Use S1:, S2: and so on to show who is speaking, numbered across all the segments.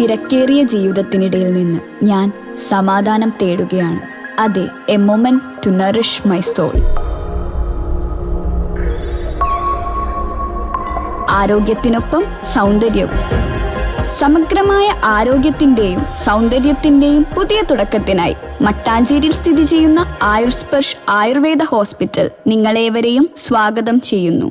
S1: തിരക്കേറിയ ജീവിതത്തിനിടയിൽ നിന്ന് ഞാൻ സമാധാനം തേടുകയാണ്. അതെ, a moment to nourish my soul. ആരോഗ്യത്തിനൊപ്പം സൗന്ദര്യവും. സമഗ്രമായ ആരോഗ്യത്തിൻ്റെയും സൗന്ദര്യത്തിൻ്റെയും പുതിയ തുടക്കത്തിനായി മട്ടാഞ്ചേരിയിൽ സ്ഥിതി ചെയ്യുന്ന ആയുർസ്പർശ് ആയുർവേദ ഹോസ്പിറ്റൽ നിങ്ങളേവരെയും സ്വാഗതം ചെയ്യുന്നു.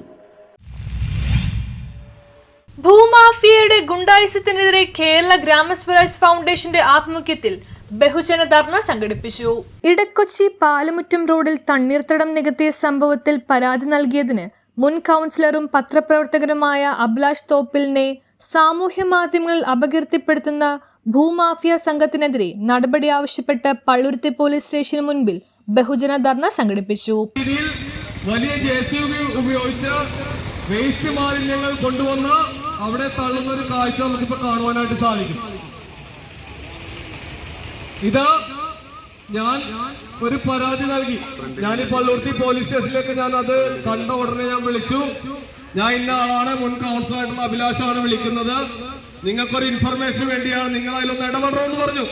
S2: ഭൂമാഫിയയുടെ ഗുണ്ടായിസത്തിനെതിരെ കേരള ഗ്രാമസ്വരാജ് ഫൗണ്ടേഷന്റെ ആഭിമുഖ്യത്തിൽ ബഹുജന ധർണ സംഘടിപ്പിച്ചു. ഇടക്കൊച്ചി പാലമുറ്റം റോഡിൽ തണ്ണീർത്തടം നികത്തിയ സംഭവത്തിൽ പരാതി നൽകിയതിന് മുൻ കൗൺസിലറും പത്രപ്രവർത്തകനുമായ അഭിലാഷ് തോപ്പിലിനെ സാമൂഹ്യ മാധ്യമങ്ങളിൽ അപകീർത്തിപ്പെടുത്തുന്ന ഭൂമാഫിയ സംഘത്തിനെതിരെ നടപടി ആവശ്യപ്പെട്ട് പള്ളുരുത്തി പോലീസ് സ്റ്റേഷന് മുൻപിൽ ബഹുജന ധർണ സംഘടിപ്പിച്ചു.
S3: വലിയ ജെസിബി ഉപയോഗിച്ച് വേസ്റ്റ് മാലിന്യങ്ങൾ കൊണ്ടുവന്ന് അവിടെ തള്ളുന്ന ഒരു കാഴ്ച നമുക്കിപ്പോ കാണുവാനായിട്ട് സാധിക്കും. ഇത് ഞാൻ ഒരു പരാതി നൽകി. ഞാൻ ഈ പള്ളുരുത്തി പോലീസ് സ്റ്റേഷനിലേക്ക് ഞാൻ അത് കണ്ട ഉടനെ ഞാൻ വിളിച്ചു. ഞാൻ ഇന്ന ആളാണ്, മുൻ കൗൺസിലറായിട്ടുള്ള അഭിലാഷാണ് വിളിക്കുന്നത്, നിങ്ങൾക്കൊരു ഇൻഫർമേഷൻ വേണ്ടിയാണ്, നിങ്ങൾ അതിലൊന്ന് ഇടപെടണമെന്ന് പറഞ്ഞു.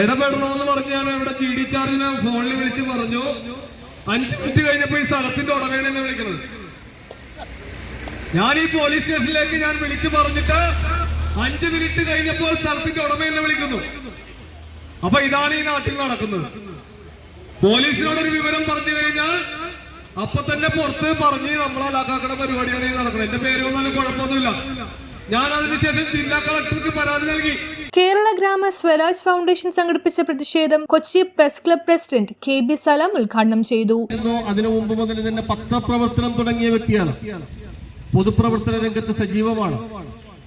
S3: ഇടപെടണമെന്ന് പറഞ്ഞ് ഞാൻ ഇവിടെ GD ചാർജിനെ ഫോണിൽ വിളിച്ച് പറഞ്ഞു. 5 മിനിറ്റ് കഴിഞ്ഞപ്പോൾ ഈ സ്ഥലത്തിന്റെ ഉടമയാണ് എന്നെ വിളിക്കുന്നത്. ഞാൻ ഈ പോലീസ് സ്റ്റേഷനിലേക്ക് ഞാൻ വിളിച്ചു പറഞ്ഞിട്ട് 5 മിനിറ്റ് കഴിഞ്ഞപ്പോൾ സ്ഥലത്തിന്റെ ഉടമ എന്നെ വിളിക്കുന്നു. അപ്പൊ ഇതാണ് ഈ നാട്ടിൽ നടക്കുന്നത്. പോലീസിനോടൊരു വിവരം പറഞ്ഞു കഴിഞ്ഞാൽ അപ്പൊ തന്നെ പുറത്ത് പറഞ്ഞ് നമ്മളാക്കാക്കണ പരിപാടിയാണ് ഈ നടക്കുന്നത്. എന്റെ പേര് വന്നാലും കുഴപ്പമൊന്നുമില്ല. ഞാൻ അതിനുശേഷം ജില്ലാ കളക്ടർക്ക് പരാതി നൽകി.
S2: കേരള ഗ്രാമ സ്വരാജ് ഫൗണ്ടേഷൻ സംഘടിപ്പിച്ച പ്രതിഷേധം Kochi press club president KB സലാം ഉദ്ഘാടനം ചെയ്തു.
S3: അതിനു മുമ്പ് മുതൽ തന്നെ പത്രപ്രവർത്തനം തുടങ്ങിയ വ്യക്തിയാണ്. പൊതുപ്രവർത്തന രംഗത്ത് സജീവമാണ്.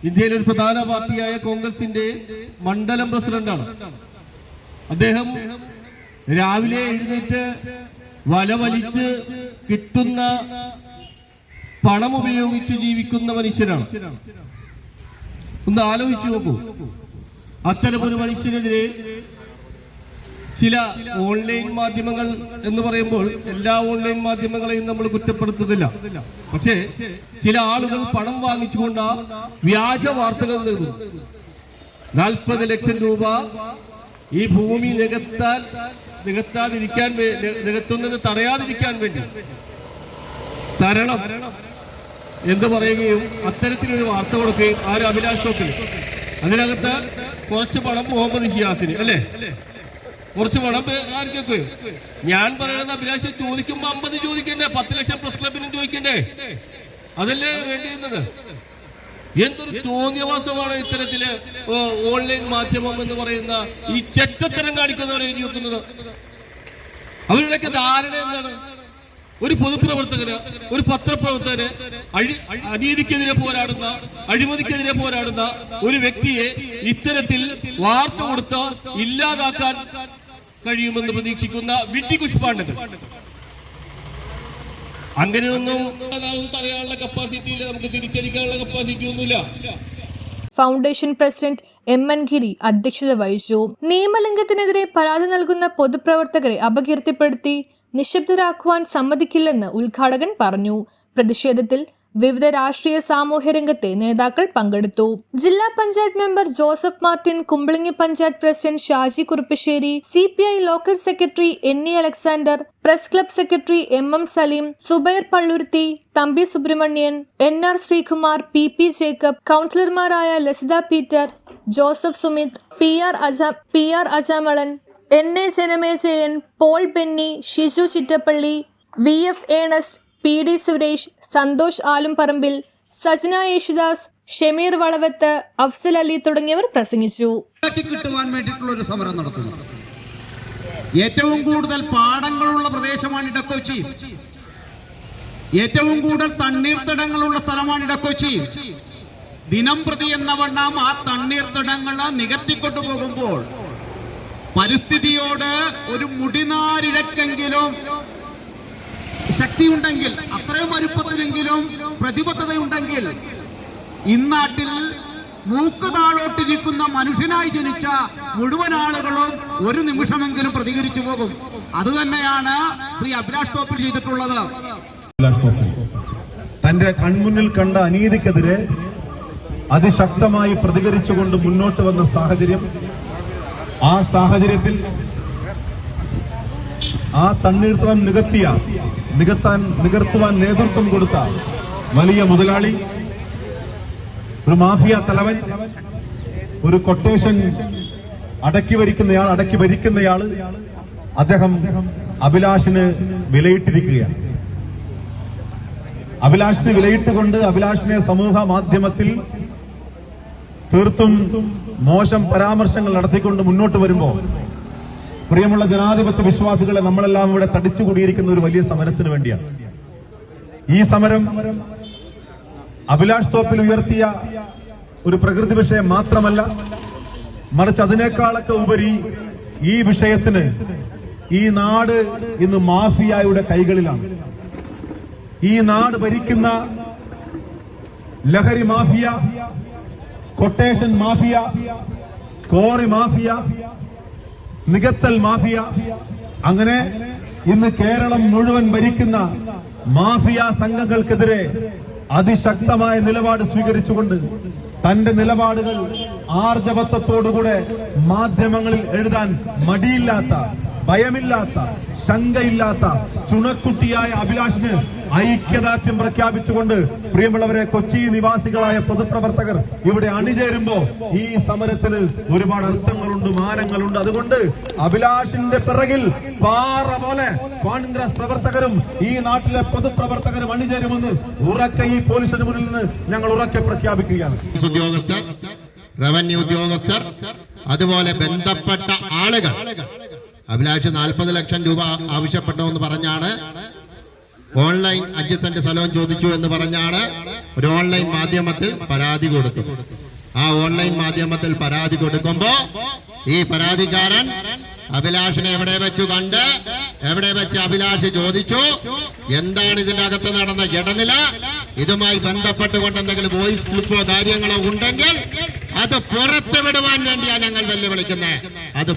S3: ഇന്ത്യയിലെ ഒരു പ്രധാന പാർട്ടിയായ കോൺഗ്രസിന്റെ മണ്ഡലം പ്രസിഡന്റാണ് അദ്ദേഹം. രാവിലെ എഴുന്നേറ്റ് വല വലിച്ച് കിട്ടുന്ന പണം ഉപയോഗിച്ച് ജീവിക്കുന്ന മനുഷ്യരാണ്. ഒന്ന് ആലോചിച്ചു നോക്കൂ. അത്തരമൊരു മനുഷ്യനെതിരെ ചില ഓൺലൈൻ മാധ്യമങ്ങൾ എന്ന് പറയുമ്പോൾ എല്ലാ ഓൺലൈൻ മാധ്യമങ്ങളെയും നമ്മൾ കുറ്റപ്പെടുത്തുന്നില്ല. പക്ഷേ ചില ആളുകൾ പണം വാങ്ങിച്ചുകൊണ്ട് വ്യാജ വാർത്തകൾ നൽകുന്നു. 40 ലക്ഷം രൂപ ഈ ഭൂമി നികത്തുന്നത് തടയാതിരിക്കാൻ വേണ്ടി തരണം എന്ന് പറയുകയും അത്തരത്തിലൊരു വാർത്ത കൊടുക്കുകയും ആര് അഭിലാഷ് തോപ്പിൽ അതിനകത്ത് കുറച്ച് പണം മുഹമ്മദ് ഷിയാസിന് അല്ലേ, കുറച്ച് പണം ആർക്കൊക്കെ. ഞാൻ പറയുന്നത് അഭിലാഷ് ചോദിക്കുമ്പോ 50 ചോദിക്കണ്ടേ, 10 ലക്ഷം പ്രസ് ക്ലബിനും ചോദിക്കണ്ടേ, അതല്ലേ വേണ്ടിയിരുന്നത്. എന്തൊരു തോന്നിയവാസമാണ് ഇത്തരത്തില് ഓൺലൈൻ മാധ്യമം എന്ന് പറയുന്ന ഈ ചെറ്റത്തരം കാണിക്കുന്നവരെ എഴുതി വെക്കുന്നത്. അവരുടെയൊക്കെ ധാരണ എന്താണ്? ഒരു പൊതുപ്രവർത്തകന്, ഒരു പത്രപ്രവർത്തകന് അനീതിക്കെതിരെ പോരാടുന്ന, അഴിമതിക്കെതിരെ പോരാടുന്ന ഒരു വ്യക്തിയെ ഇത്തരത്തിൽ വാർത്ത കൊടുത്ത് ഇല്ലാതാക്കാൻ കഴിയുമെന്ന് പ്രതീക്ഷിക്കുന്ന വിഡ്ഢികുഷ്പാണ്ഡകൾ. അങ്ങനെയൊന്നും തടയാനുള്ള കപ്പാസിറ്റി ഇല്ല, നമുക്ക് തിരിച്ചടിക്കാനുള്ള കപ്പാസിറ്റി ഒന്നുമില്ല.
S2: ഫൗണ്ടേഷൻ പ്രസിഡന്റ് MN ഗിരി അധ്യക്ഷത വഹിച്ചു. നിയമലംഘനത്തിനെതിരെ പരാതി നൽകുന്ന പൊതുപ്രവർത്തകരെ അപകീർത്തിപ്പെടുത്തി നിശബ്ദരാക്കുവാൻ സമ്മതിക്കില്ലെന്ന് ഉദ്ഘാടകൻ പറഞ്ഞു. പ്രതിഷേധത്തിൽ വിവിധ രാഷ്ട്രീയ സാമൂഹ്യ രംഗത്തെ നേതാക്കൾ പങ്കെടുത്തു. ജില്ലാ panchayat member Joseph Martin, Kumbalangi panchayat president Shaji Kuruppassery, CPI local secretary NE Alexander, press club secretary MM Saleem, Zubair Palluruthy, Thampi Subrahmanian, NR Sreekumar, PP Jacob, കൗൺസിലർമാരായ Lasitha Peter, Joseph Sumith, PR Ajamalan, NA Janamejayan, Paul Benny, Shiju Chittappally, VF Ernest, PD Suresh, Santhosh Alumparambil, Sajana Yesudas, Shameer Valavath, Afsal Ali തുടങ്ങിയവർ പ്രസംഗിച്ചു.
S4: കിട്ടുവാൻ വേണ്ടിയിട്ടുള്ള ഒരു സമരം നടത്തുന്നു. ഏറ്റവും കൂടുതൽ പാടങ്ങളുള്ള പ്രദേശമാണ് ഇടക്കൊച്ചി. ഏറ്റവും കൂടുതൽ തണ്ണീർത്തടങ്ങളുള്ള സ്ഥലമാണ് ഇടക്കൊച്ചി. ദിനം പ്രതി എന്ന വണ്ണം ആ തണ്ണീർത്തടങ്ങൾ നികത്തിക്കൊണ്ടു പോകുമ്പോൾ പരിസ്ഥിതിയോട് ഒരു മുടിനാരിഴക്കെങ്കിലും ശക്തിയുണ്ടെങ്കിൽ, അത്രയും വലുപ്പത്തിലെങ്കിലും പ്രതിബദ്ധതയുണ്ടെങ്കിൽ, ഇന്നാട്ടിൽ മൂക്ക് താഴോട്ടിരിക്കുന്ന മനുഷ്യനായി ജനിച്ച മുഴുവൻ ആളുകളും ഒരു നിമിഷമെങ്കിലും പ്രതികരിച്ചു പോകും. അതുതന്നെയാണ് ശ്രീ അഭിലാഷ് തോപ്പിൽ ചെയ്തിട്ടുള്ളത്.
S5: തന്റെ കൺമുന്നിൽ കണ്ട അനീതിക്കെതിരെ അതിശക്തമായി പ്രതികരിച്ചുകൊണ്ട് മുന്നോട്ട് വന്ന സാഹചര്യം, ആ സാഹചര്യത്തിൽ ആ തണ്ണീർത്തടം നികർത്തുവാൻ നേതൃത്വം കൊടുത്ത വലിയ മുതലാളി, ഒരു മാഫിയ തലവൻ, ഒരു കൊട്ടേഷൻ അടക്കി ഭരിക്കുന്നയാള് അദ്ദേഹം അഭിലാഷിന് വിലയിട്ടിരിക്കുകയാണ്. അഭിലാഷിന് വിലയിട്ടുകൊണ്ട് അഭിലാഷിനെ സമൂഹ മാധ്യമത്തിൽ തീർത്തും മോശം പരാമർശങ്ങൾ നടത്തിക്കൊണ്ട് മുന്നോട്ട് വരുമ്പോൾ, പ്രിയമുള്ള ജനാധിപത്യ വിശ്വാസികളെ, നമ്മളെല്ലാം ഇവിടെ തടിച്ചുകൂടിയിരിക്കുന്ന ഒരു വലിയ സമരത്തിന് വേണ്ടിയാണ്. ഈ സമരം അഭിലാഷ് തോപ്പിൽ ഉയർത്തിയ ഒരു പ്രകൃതി വിഷയം മാത്രമല്ല, മറിച്ച് അതിനേക്കാളൊക്കെ ഉപരി ഈ വിഷയത്തിന് ഈ നാട് ഇന്ന് മാഫിയയുടെ കൈകളിലാണ്. ഈ നാട് ഭരിക്കുന്ന ലഹരി mafia, quotation mafia, quarry mafia, നികത്തൽ മാഫിയ, അങ്ങനെ ഇന്ന് കേരളം മുഴുവൻ ഭരിക്കുന്ന മാഫിയ സംഘങ്ങൾക്കെതിരെ അതിശക്തമായ നിലപാട് സ്വീകരിച്ചുകൊണ്ട് തന്റെ നിലപാടുകൾ ആർജവത്വത്തോടുകൂടെ മാധ്യമങ്ങളിൽ എഴുതാൻ മടിയില്ലാത്ത, ഭയമില്ലാത്ത, ശങ്കയില്ലാത്ത ചുണക്കുട്ടിയായ അഭിലാഷിന് ഐക്യദാർഢ്യം പ്രഖ്യാപിച്ചുകൊണ്ട്, പ്രിയമുള്ളവരെ, കൊച്ചി നിവാസികളായ പൊതുപ്രവർത്തകർ ഇവിടെ അണിചേരുമ്പോ ഈ സമരത്തിന് ഒരുപാട് അർത്ഥങ്ങളുണ്ട്, മാനങ്ങളുണ്ട്. അതുകൊണ്ട് അഭിലാഷിന്റെ പിറകിൽ പാറ പോലെ കോൺഗ്രസ് പ്രവർത്തകരും ഈ നാട്ടിലെ പൊതുപ്രവർത്തകരും അണിചേരുമെന്ന് ഉറക്കെ ഈ പോലീസിന് മുന്നിൽ നിന്ന് ഞങ്ങൾ ഉറക്കെ പ്രഖ്യാപിക്കുകയാണ്.
S6: ഉദ്യോഗസ്ഥർ, റവന്യൂ ഉദ്യോഗസ്ഥർ, അതുപോലെ ബന്ധപ്പെട്ട ആളുകൾ അഭിലാഷ് 40 ലക്ഷം രൂപ ആവശ്യപ്പെട്ടു എന്ന് പറഞ്ഞാണ്, ഓൺലൈൻ 5 സെന്റ് സ്ഥലവും ചോദിച്ചു എന്ന് പറഞ്ഞാണ് ഒരു ഓൺലൈൻ മാധ്യമത്തിൽ പരാതി കൊടുത്തു. ആ ഓൺലൈൻ മാധ്യമത്തിൽ പരാതി കൊടുക്കുമ്പോ ഈ പരാതിക്കാരൻ അഭിലാഷിനെ എവിടെ വെച്ചു കണ്ട്, എവിടെ വെച്ച് അഭിലാഷ് ചോദിച്ചു എന്താണ് ഇതിന്റെ അകത്ത് നടന്ന ഇടനില, ഇതുമായി ബന്ധപ്പെട്ടുകൊണ്ട് എന്തെങ്കിലും വോയിസ് ക്ലിപ്പോ കാര്യങ്ങളോ ഉണ്ടെങ്കിൽ അത് പുറത്തുവിടുവാൻ വേണ്ടിയാണ് ഞങ്ങൾ വെല്ലുവിളിക്കുന്നത്. അത്